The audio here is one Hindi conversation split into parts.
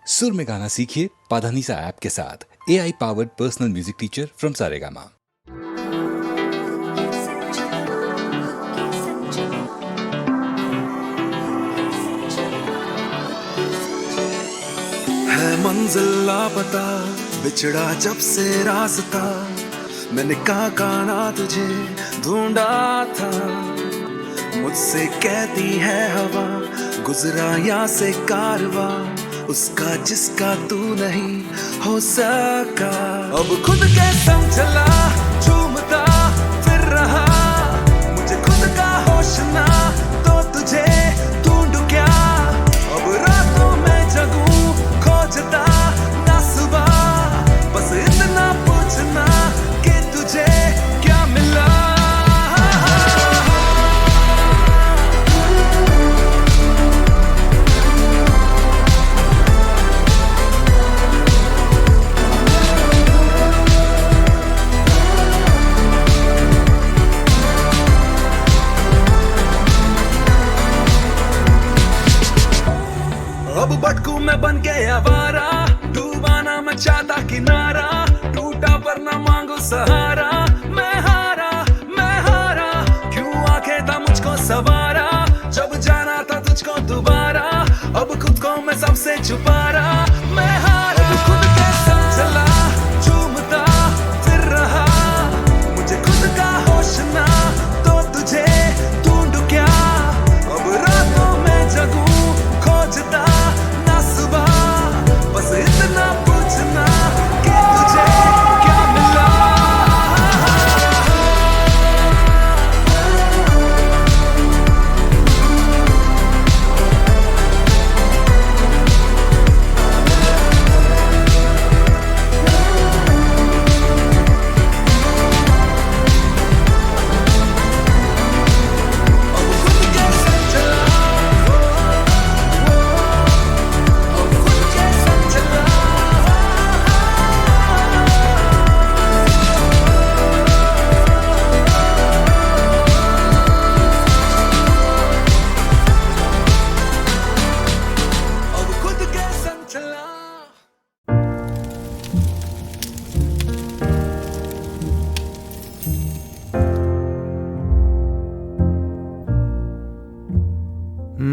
सुर में गाना सीखिए पाधानीसा ऐप के साथ। AI powered personal music teacher from Saregama. है मंजिल लापता, बिछड़ा जब से रास्ता, मैंने कहाँ ना तुझे ढूंढा था। मुझसे कहती है हवा, गुजरा यहाँ से कारवा, उसका जिसका तू नहीं हो सका। अब खुद के संग चला, झूमता फिर रहा, मुझे खुद का होश ना तो तुझे ढूंढूं क्या। अब रातों में जगूं खोजता ना सुबह, बस इतना पूछना कि तुझे क्या मिला। अब भटकू मैं बन के आवारा, डूबाना मैं चाहता किनारा, टूटा पर ना मांगो सहारा। मैं हारा, क्यों आंखें था मुझको सवारा, जब जाना था तुझको दोबारा, अब खुद को मैं सबसे छुपा रहा। मैं हारा, खुद के संग चला, झूमता फिर रहा, मुझे खुद का होश ना तो तुझे ढूंढूं क्या। अब रातों में जगूं खोजता ना सुबह, बस इतना पूछना कि तुझे क्या मिला।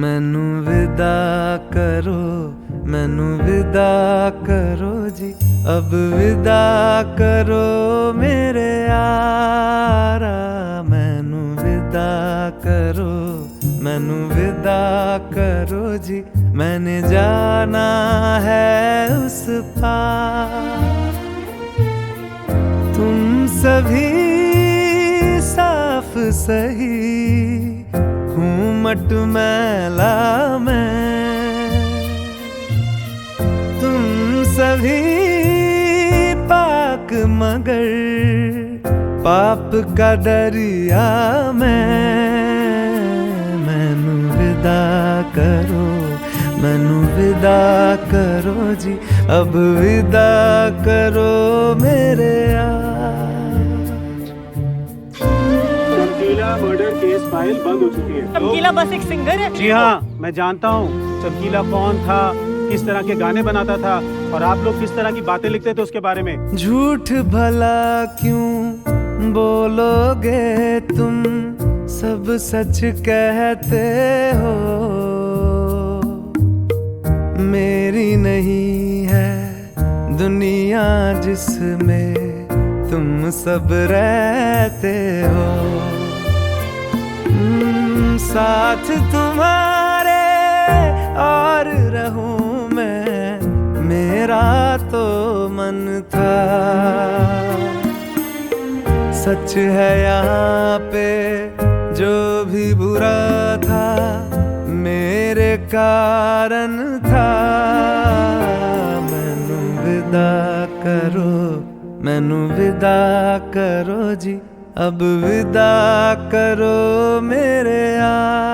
मैनू विदा करो, मैनू विदा करो जी, अब विदा करो मेरे यारा। मैनू विदा करो, मैनू विदा करो जी, मैंने जाना है उस पार। तुम सभी साफ सही, हूँ मट मैला मैं, तुम सभी पाक मगर पाप का दरिया मैं। मैनू विदा करो, मैनू विदा करो जी, अब विदा करो मेरे यार। चमकीला मर्डर केस फाइल बंद हो चुकी है। चमकीला बस एक सिंगर है। जी हाँ, मैं जानता हूँ चमकीला कौन था, किस तरह के गाने बनाता था, और आप लोग किस तरह की बातें लिखते थे उसके बारे में। झूठ भला क्यों बोलोगे तुम, सब सच कहते हो। मेरी नहीं है दुनिया जिसमें तुम सब रहते हो। साथ तुम्हारे और रहूं मैं, मेरा तो मन था। सच है यहाँ पे जो भी बुरा था, मेरे कारण था। मैनू विदा करो, मैनू विदा करो जी, अब विदा करो मेरे यार।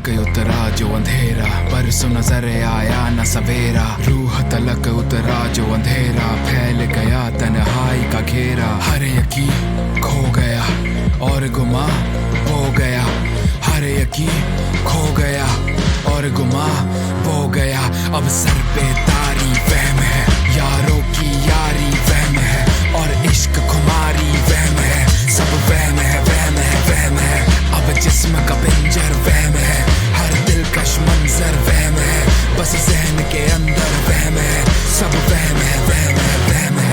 तलक उतरा जो अंधेरा, परसों नजर आया न सवेरा। रूह तलक उतरा जो अंधेरा, फैल गया तन्हाई का घेरा। हर यकीन खो गया और गुमा हो गया, हर यकीन खो गया और गुमा हो गया। अब सर पे तारी वहम है, यारों की यारी वहम है, और इश्क खुमारी वहम है। सब वहम है, वहम है, वहम है। अब जिस्म का पिंजर वहम है, हर दिलकश मंजर वहम है। बस जहन के अंदर वहम है, सब वहम है, वहम है, वहम है।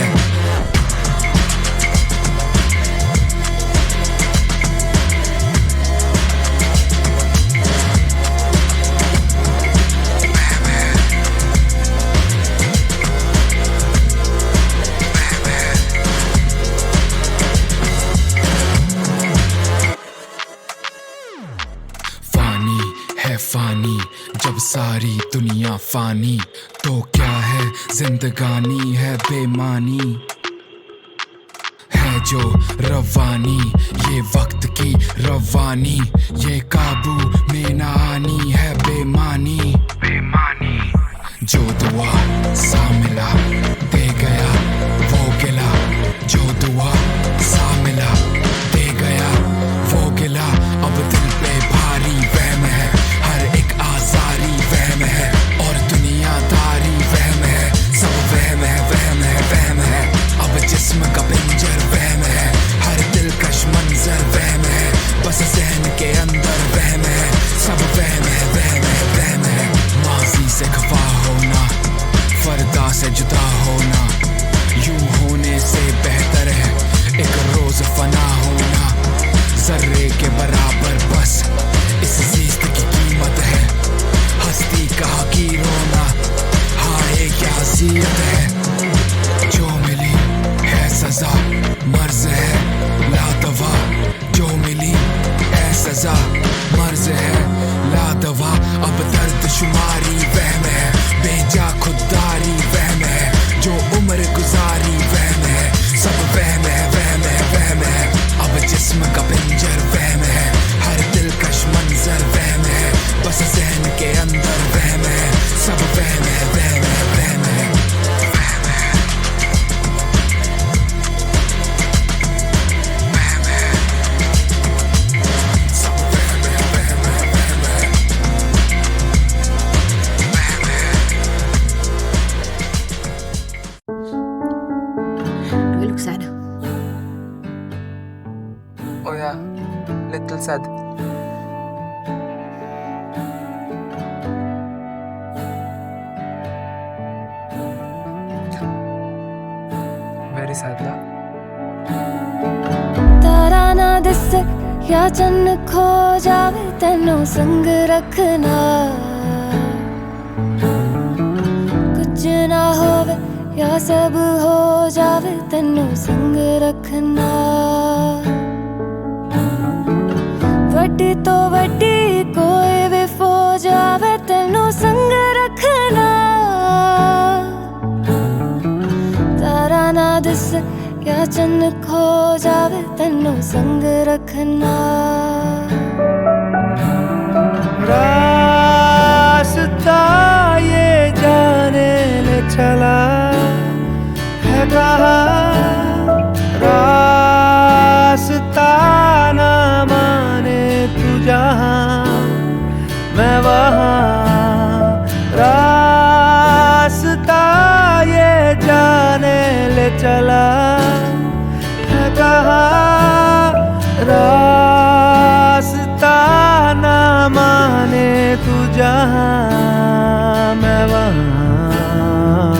फानी जब सारी दुनिया फानी, तो क्या है जिंदगानी है बेमानी। है जो रवानी ये वक्त की रवानी, ये काबू में ना आनी है बेमानी। बेमानी जो दुआ सा मिला दे गया वो गिला, जो दुआ सा मिला दे गया वो गिला। अब दिल पे भारी वहम है, हर एक आजारी वहम है, और दुनियादारी वहम है। सब वहम है, वहम है, वहम है। अब जिस्म का पिंजर वहम है, हर दिलकश मंजर वहम है। बस जहन के अंदर वहम है, सब वहम है, वहम है, वहम है। माजी से खफा होना, फरदा से जुदा होना, यूं होने से बेहतर है एक रोज फना होना। जर्रे के बराबर बस इस जिस्त की कीमत है, हस्ती का हकीर होना हाय क्या अज़ियत है। जो मिली है सजा मर्ज है लादवा, जो मिली है सजा मर्ज है लादवा। अब दर्द शुमारी वहम है, बेजा खुददारी वहम है, जो उम्र गुजारी वहम है। सब वहम है, वहम है, वहम है। अब जिस्म का पिंजर वहम है, हर दिलकश मंजर वहम है। बस जहन के अंदर वहम है, सब वहम है, वहम है, वहम है। Do I look sad? Oh yeah, little sad. Very sad ना? तारा ना दिस या चन्न खो जावे, तेनों संग रखना। कुछ ना होवे या सब हो जावे, तेनों संग रखना। वड्डी तो वड्डी कोई भी फौज आवे, तेनों संग रखना। तारा ना दिस या चन्न खो जावे, तेनों संग रखना। रास्ता ये जाने ले चला है कहाँ, रास्ता ना माने तू जहाँ मैं वहाँ। रास्ता ये जाने ले चला है कहाँ, रास्ता ना माने तू जहाँ मैं वहाँ।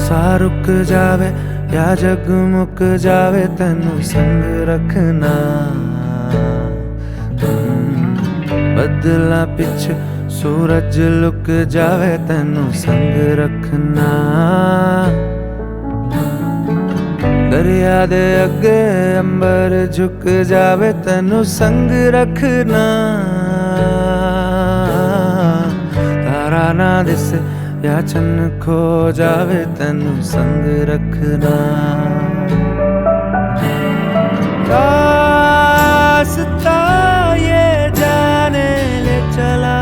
सा रुक जावे या जगमुक जावे, तेनू संग रखना। बदला पिछ सूरज लुक जावे, तेनू संग रखना। दरिया दे अगे अंबर झुक जावे, तेनू संग रखना। तारा ना दिस या चन्न खो जावे, तेनू संग रखना। रास्ता ये जाने ले चला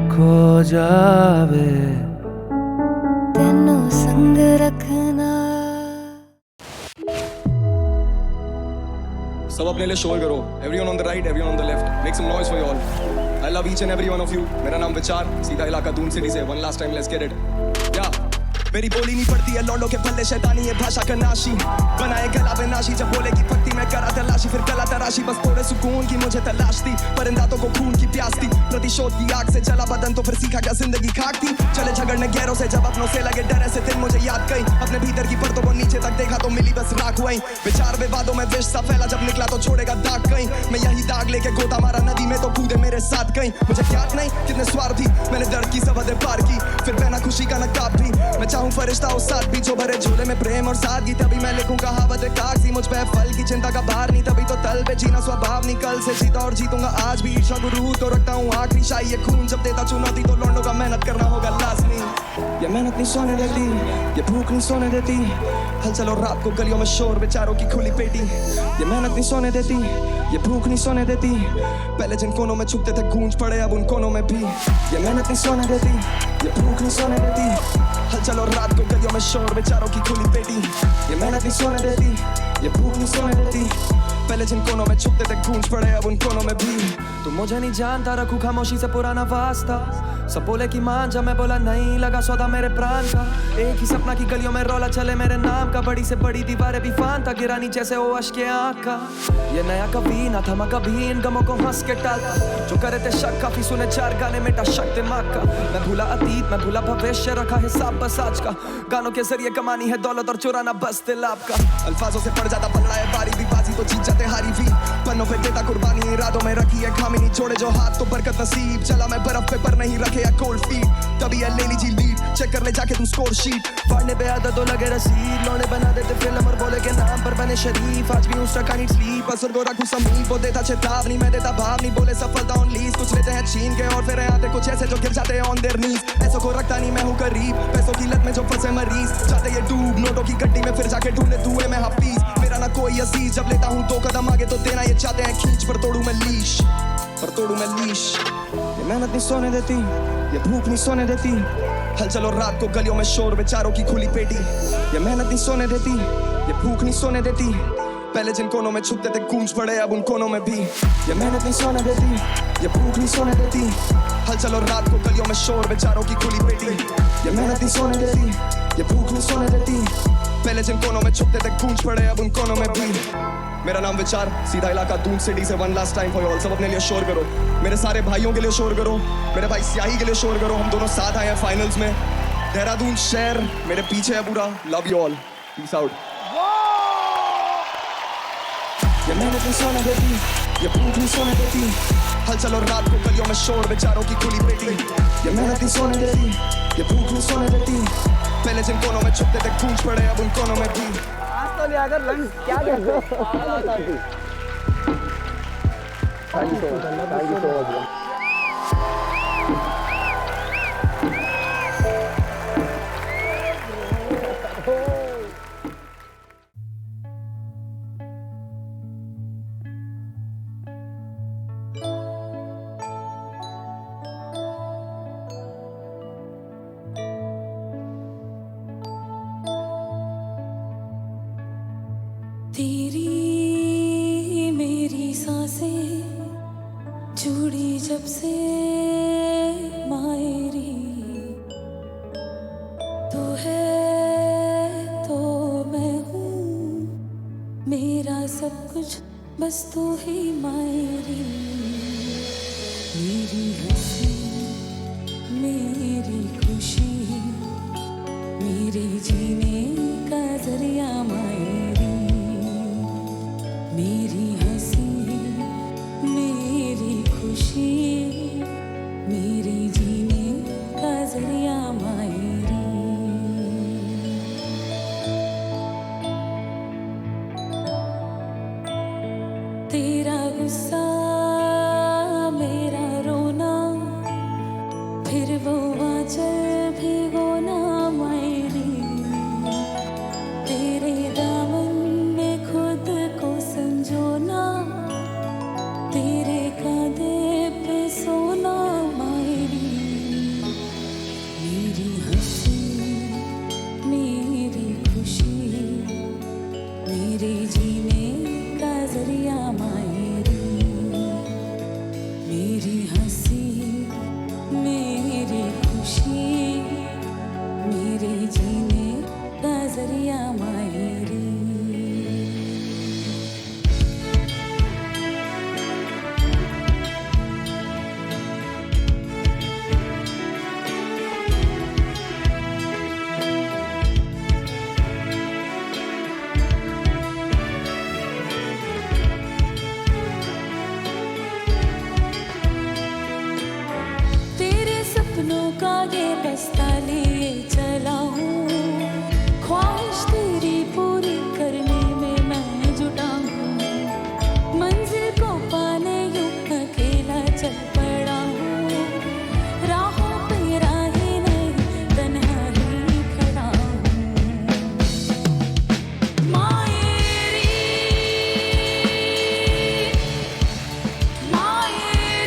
खो जावे तेनू संग रखना। सब अपने लिए शोर करो. Everyone on the right, everyone on the left. Make some noise for you all. I love each and every one of you. मेरा नाम विचार, सीधा इलाका दून सिटी से. One last time, let's get it. Yeah. मेरी बोली नहीं पड़ती है लौंडों के पल्ले, शैतानी है भाषा का नाशी. बनाए गला बेनाशी, जब बोले की पत्ती मैं करा तलाशी, फिर गला तराशी. बस थोड़े सुकून की मुझे तलाश थी, परिंदातों को खून की प्यास थी. प्रतिशोध की आग से जला बदन तो फिर सीखा क्या जिंदगी खाक थी. चले झगड़ने गैरों से जब अपनों से लगे डर, ऐसे दिन मुझे याद कई. अपने भीतर की परतों को नीचे तक देखा तो मिली बस राख वहीं. विचार विवादों में विष सा फैला, जब निकला तो छोड़ेगा दाग कहीं. मैं यही दाग लेके गोता मारा नदी में तो कूदे मेरे साथ कहीं. मुझे याद नहीं कितने स्वार्थी मैंने दर्द की सब हदें पार की, फिर पहना खुशी का नकाब भी. मैं चाहूं फरिश्ता उस साथ भी जो भरे झूले में प्रेम और सादगी. तभी मैं लिखूं कहावतें कागजी, मुझ पे फल की चिंता का भार नहीं. तभी तो तल पे जीना स्वभाव नहीं, कल से जीता और जीतूंगा आज भी. ईर्षा गुरु तो रखता हूँ आखिरी शाही, ये खून जब देता चुनौती तो लौंडों का मेहनत करना होगा लाजमी. ये मेहनत नहीं सोने देती, ये भूख नहीं सोने देती. हलचल और रात को गलियों में शोर, बेचारों की खुली पेटी. ये मेहनत नहीं सोने देती, ये भूख नहीं सोने देती. पहले जिन कोनों में छुपते थे गूंज पड़े अब उन कोनों में भी. ये मेहनत नहीं सोने देती, ये भूख नहीं सोने देती. हलचल और रात को गलियों में शोर, बेचारों की खुली पेटी. ये मेहनत नहीं सोने देती, ये भूख नहीं सोने देती. पहले जिन कोनों में छुपते थे गूंज पड़े अब उन कोनों में भी. तू मुझे नहीं जानता, रखूं खामोशी से पुराना वास्ता. सब बोले कि मान जा, मैं बोला नहीं, लगा सौदा मेरे प्राण का. एक ही सपना की गलियों में रौला चले मेरे नाम का. बड़ी से बड़ी दीवारें भी फानता, गिरानी जैसे ओ अश्के आँख का. ये नया कभी ना था मैं कभी इन गमों को हंस के टालता. जो करे थे शक काफी सुने चार गाने, मेटा शक दिमाग का. मैं भूला अतीत, मैं भूला भविष्य, रखा हिसाब बस आज का. गानों के जरिए कमानी है दौलत और चुराना बस दिल आपका. अल्फाजों से पड़ जाता पलड़ा है बारी भी बाजी, तो जीत जाते हारी भी. पन्नों पे देता कुर्बानी, इरादों में रखी है खामी. नहीं छोड़े जो हाथ तो बरकत नसीब. चला मैं बर्फ पे पर नहीं रखे या कोल्ड फीट. तभी है ले लीजिए लीड, चेक कर ले जाके तू स्कोर शीट. पढ़ने पे आदत तो लगे रसीद, लौंडे बना देते फिल्म और बोले के नाम पर बने शरीफ. आज भी उसका कानी स्लीप, असर को रखूं समीप. वो देता चेतावनी, मैं देता भाव नहीं. बोले सफलता ऑन लीज, कुछ लेते हैं छीन के और फिर आते कुछ ऐसे जो गिर जाते हैं ऑन देयर नीज. ऐसों को रखता नहीं मैं हूँ करीब, पैसों की लत में जो फंसे मरीज. जाते ये डूब नोटों की गड्डी में, फिर जाके ढूंढे धुएं में हाफिज. मेरा ना कोई अजीज, जब लेता हूँ 2 कदम आगे तो देना ये चाहते हैं खींच. पर तोड़ू मैं लीश, पर तोड़ू मैं लीश. ये मेहनत नहीं सोने देती, ये भूख नहीं सोने देती. हलचल और रात को गलियों में शोर, बेचारों की खुली पेटी. ये मेहनत नहीं सोने देती, ये भूख नहीं सोने देती. पहले जिन कोनों में छुपते थे गूंज पड़े अब उन कोनों में भी. ये मेहनत नहीं सोने देती, ये भूख नहीं सोने देती. हलचल और रात को गलियों में शोर, बेचारों की खुली पेटी. ये मेहनत नहीं सोने देती, ये भूख नहीं सोने देती. पहले जिन कोनों में छुपते थे गूंज पड़े अब उन कोनों में भी. मेरा नाम विचार, सीधा इलाका दून सिटी से. One last time for you all. सब अपने लिए शोर करो, मेरे सारे भाइयों के लिए शोर करो, मेरे भाई स्याही के लिए शोर करो. हम दोनों साथ आए हैं फाइनल्स में. देहरादून शहर मेरे पीछे है पूरा. Love you all, peace out. ये मेहनत नहीं सोने देती, ये भूख नहीं सोने देती. हलचल और रात को गलियों में शोर, बेचारों की खुली पेटी. ये मेहनत नहीं सोने देती, ये भूख नहीं सोने देती. पहले जिन कोनों में छुपते थे गूंज पड़े अब उन कोनों में भी. तेरी मेरी सांसें जुड़ी जब से मायरी, तू है तो मैं हूँ, मेरा सब कुछ बस तू ही मायरी. मेरी हंसी, मेरी खुशी, मेरे जीने का जरिया मायरी. मेरी हंसी, मेरी खुशी, मेरे जीने का जरिया मायरी. तेरा गुस्सा, मेरा रोना, फिर वो आंचल भिगोना मायरी. तेरे दामन में खुद को संजोना, तेरे कांधे पे सोना मायरी. मेरे जीने का जरिया मायरी। सपनों का ये बस्ता लिए चला हूँ, ख्वाहिश तेरी पूरी करने में मैं जुटा हूँ। मंजिल को पाने यूं अकेला चल पड़ा हूँ, राहों पे राहें नहीं तन्हा ही खड़ा हूँ। मायरी मायरी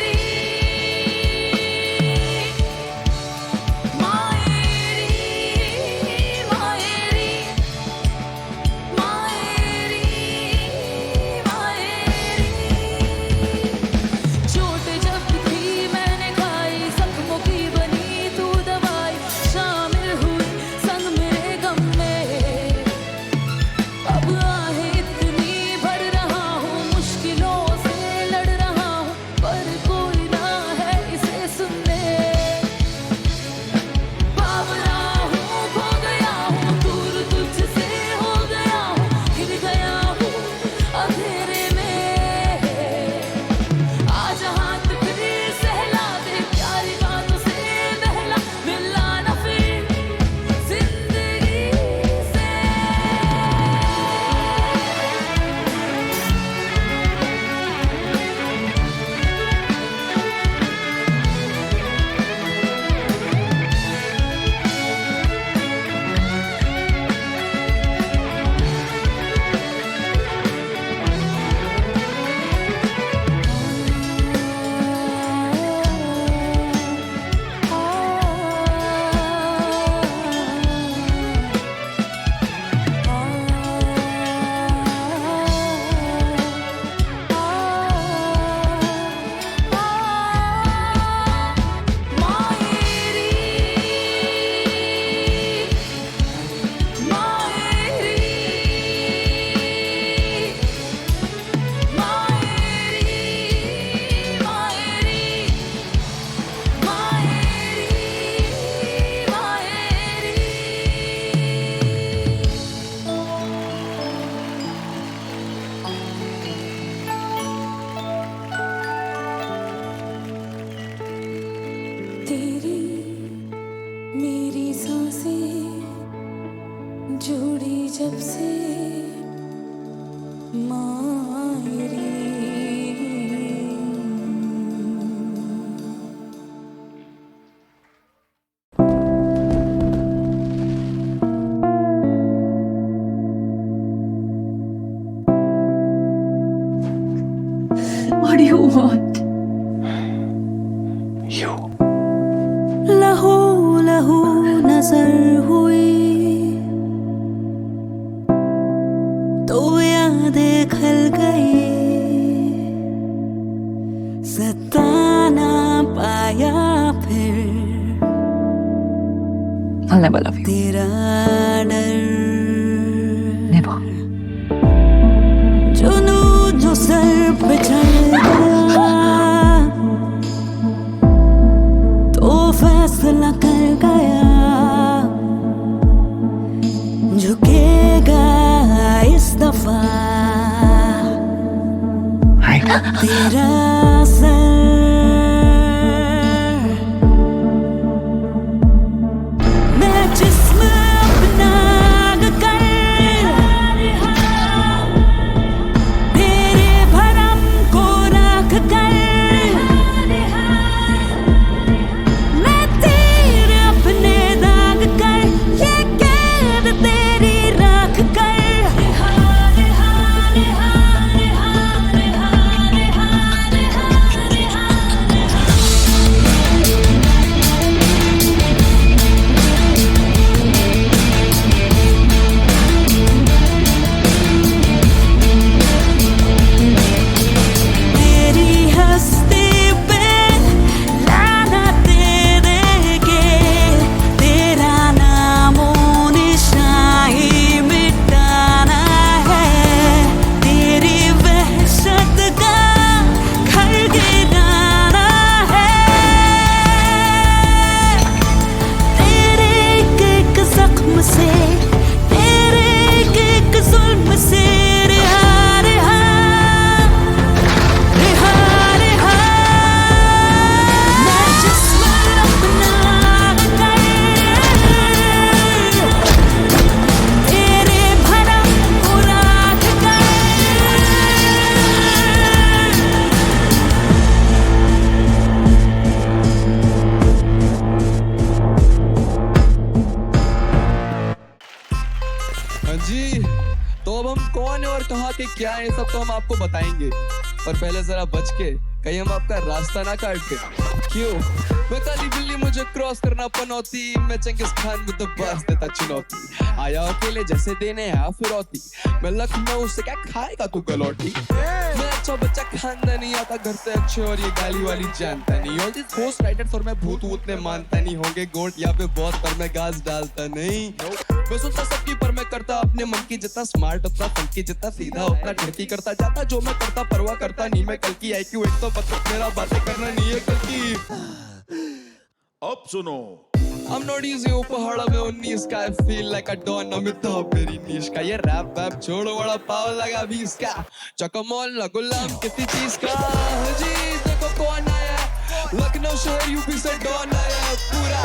तेरी मेरी सांसें जुड़ी जब से मायरी। What do you want? You. लहू लहू नजर हुई तो यादें खल गई, सताना पाया फिर I'll never love you. तेरा डर। Never. जुनू जो सर पे चढ़ गया तो फैसला कर गया, झुकेगा इस दफा तेरा सर। मैं जिस्म अपना जी, तो अब हम कौन है और कहाँ के क्या है सब तो हम आपको बताएंगे, पर पहले जरा बच के कहीं हम आपका रास्ता ना काट के। क्यों? मैं काली बिल्ली मुझे क्रॉस करना पनौती, मैं चंगिस खान में तो बस देता चुनौती, आया अकेले जैसे देने है फिरौती, मैं लखनऊ से क्या खाएगा तू गलौटी, मैं अच्छा बच्चा खानदानी, आता घर से अच्छे और ये गाली वाली जानता नहीं, और दिस होस्ट राइटर्स और मैं भूत उतने मानता नहीं, होंगे गोट यहाँ पे बहुत पर मैं घास डालता नहीं, मैं सुनता सबकी पर मैं करता अपने मन की, जितना स्मार्ट उतना फंकी, जितना सीधा उतना ठरकी करता जाता, जो मैं करता परवाह करता नहीं, मैं कल की IQ एक तो बता मेरा बातें करना नहीं है कल की। अब सुनो I'm not easy पहाड़ा में 19 का, I feel like a don, Amitabh मेरी नीश का, ये रैप वैप छोड़ो बड़ा पाव लगा 20 का, चकमोल ना गुलाम किसी चीज का, जी देखो कौन आया, लखनऊ शहर यूपी से डॉन आया, पूरा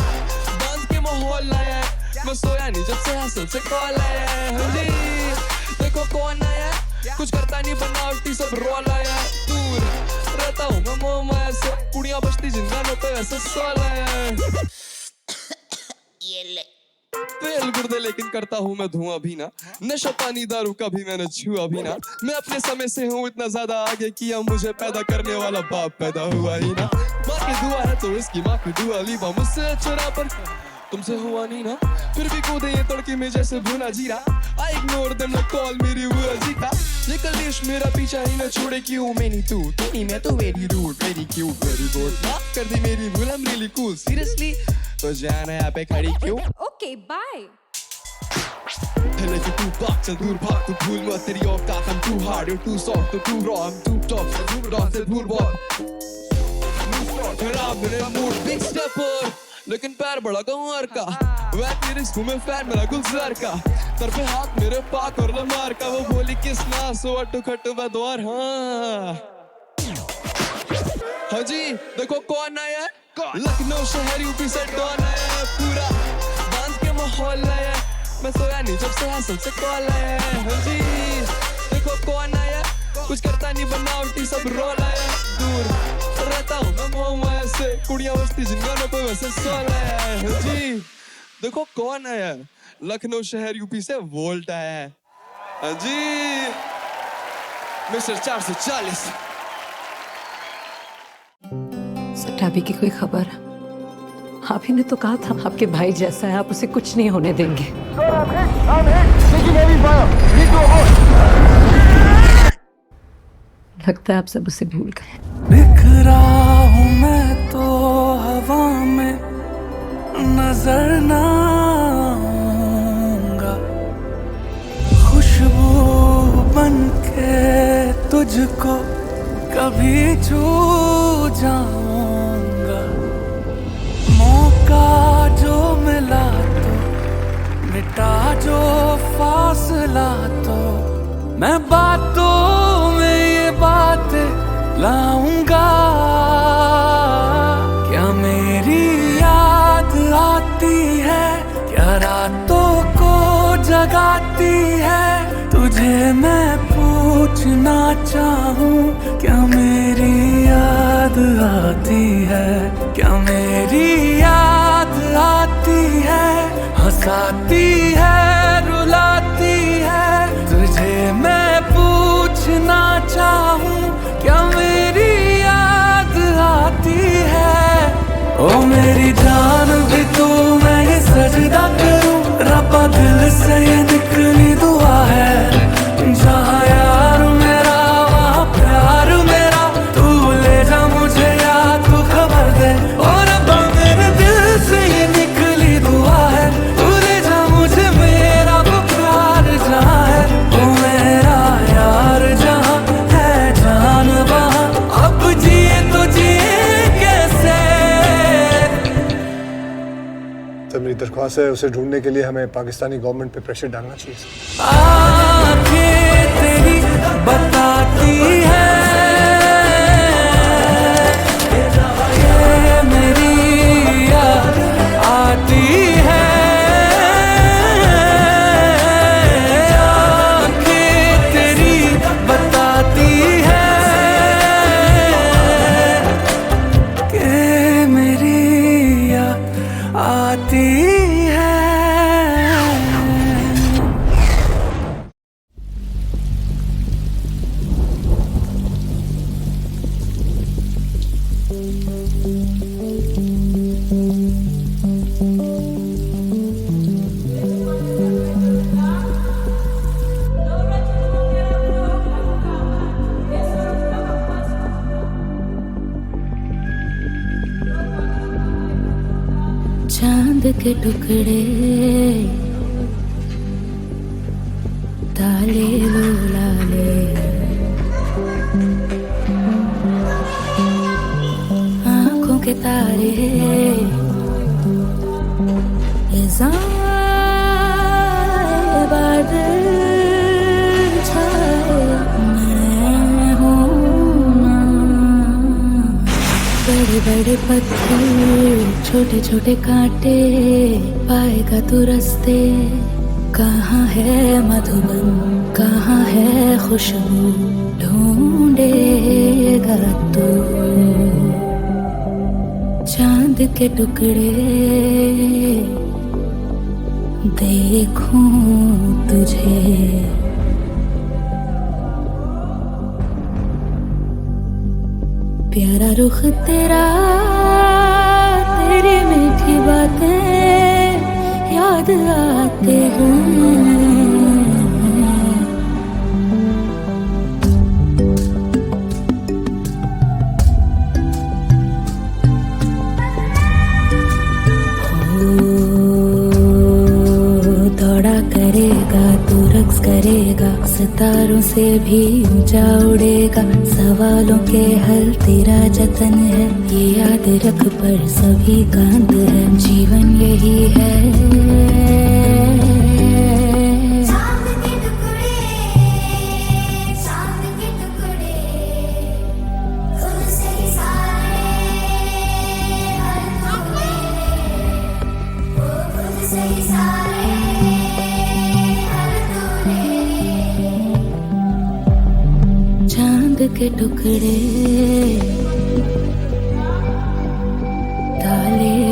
डांस के माहौल आया, मैं सोया नहीं जब से हासिल से कॉल आया, जी देखो कौन आया, कुछ करता नहीं बनावटी सब रोल आया, दूर रहता हूँ मैं मोह माया से, कुड़ियाँ बचती जिंदा पे वैसे सोल आया, फेल गुर्दे लेकिन करता हूँ मैं धुआं भी ना, नशा पानी दारू का भी मैंने छुआ भी ना, मैं अपने समय से हूँ इतना ज्यादा आगे किया, मुझे पैदा करने वाला बाप पैदा हुआ ही ना, माँ की दुआ है तो इसकी माँ की दुआ लीबा, मुझसे अच्छा पर तुमसे हुआ नहीं ना, फिर भी कूदे ये तड़के में जैसे भुना जीरा, I ignore them like call मेरी बुआ जी का, ये कलेश मेरा पीछा ही न छोड़े, क्यों मैंने तू नहीं मैं तो very rude, very cute, very good, माफ कर दी मेरी भूल, I'm really cool, seriously तो जाना यहाँ पे खड़ी क्यों? Okay, bye. लेके तू भाग चल दूर भाग, तू भूल मत तेरी औकात, I'm too hard, you're too soft, too too raw, I'm too tough, रात से भूल बहुत, खराब मेरे mood, big stepper, लेकिन पैर बड़ा कंवर का, वैट लिरिक्स में फैन मेरा गुलजार का, सर पे हाथ मेरे पाक और लमार का, वो बोली किस ना सो अटू खट्टू बदवार, हाँ जी देखो कौन आया, लखनऊ शहर यूपी से डॉन आया, पूरा डांस के माहौल आया, मैं सोया नहीं जब से हासिल से कॉल आया, हाँ जी देखो कौन आया, कुछ करता नहीं बनावटी सब रोल आया, दूर रहता हूँ मैं मोह माया से, कुड़ियाँ बचती जिंगानों पे वैसे सोल आया, हाँ जी देखो कौन आया, लखनऊ शहर यूपी से वोल्ट आया है, हाँ जी मिस्टर 440। सटाबी की कोई खबर? आप ही ने तो कहा था आपके भाई जैसा है, आप उसे कुछ नहीं होने देंगे। लगता है आप सब उसे भूल गए। बिखरा हूँ मैं तो हवा में, नजर ना आऊंगा, खुशबू बन के तुझको कभी छू जाऊंगा, मौका जो मिला तो मिटा जो फासला तो, मैं बातों में ये बातें लाऊंगा, क्या मेरी याद आती है, क्या रातों को जगाती है, तुझे मैं पूछना चाहूं, क्या मेरी याद आती है, क्या मेरी याद आती है, हंसाती है रुलाती है, तुझे मैं पूछना चाहूं, क्या मेरी याद आती है, ओ मेरी जान भी तू, मैं ये सजदा करूं, रब्बा दिल से ये निकली दुआ है, जहाँ यार मेरा वहाँ प्यार मेरा, तू ले जा मुझे या तू खबर दे, और रब्बा मेरे दिल से ये निकली दुआ है, तू ले जा मुझे मेरा वो प्यार जहाँ है, वो मेरा यार जहाँ है जान वहाँ, अब जिए तो जिए कैसे। तो मेरी दरख्वास्त है उसे ढूंढने के लिए हमें पाकिस्तानी गवर्नमेंट पे प्रेशर डालना चाहिए। आँखें तेरी बताती है ये मेरी याद आती है, आँखें तेरी बताती है कि मेरी याद आती है। के टुकड़े ताले लो लाले आँखों के तारे बादल छाए मैं हूँ ना बड़े बड़े पत्थर छोटे छोटे कांटे पाएगा तू रास्ते कहाँ है मधुबन कहाँ है खुशबू ढूंढेगा तू चांद के टुकड़े देखूं तुझे प्यारा रुख तेरा तेरी मीठी बातें याद आते हैं करेगा तू रक्स करेगा सितारों से भी ऊंचा उड़ेगा सवालों के हल तेरा जतन है ये याद रख पर सभी का अंत है जीवन यही है के टुकड़े ताले